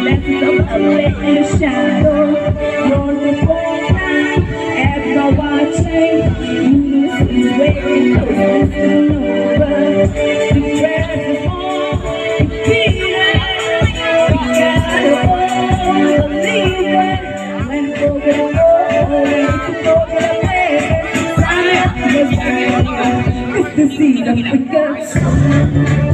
lessons of a late in the shadow. You're the program, as I watch it. Is waiting, cause this is over. The grass is on, the feeling. We gotta all believe it. When we're going it's the seed of the gods.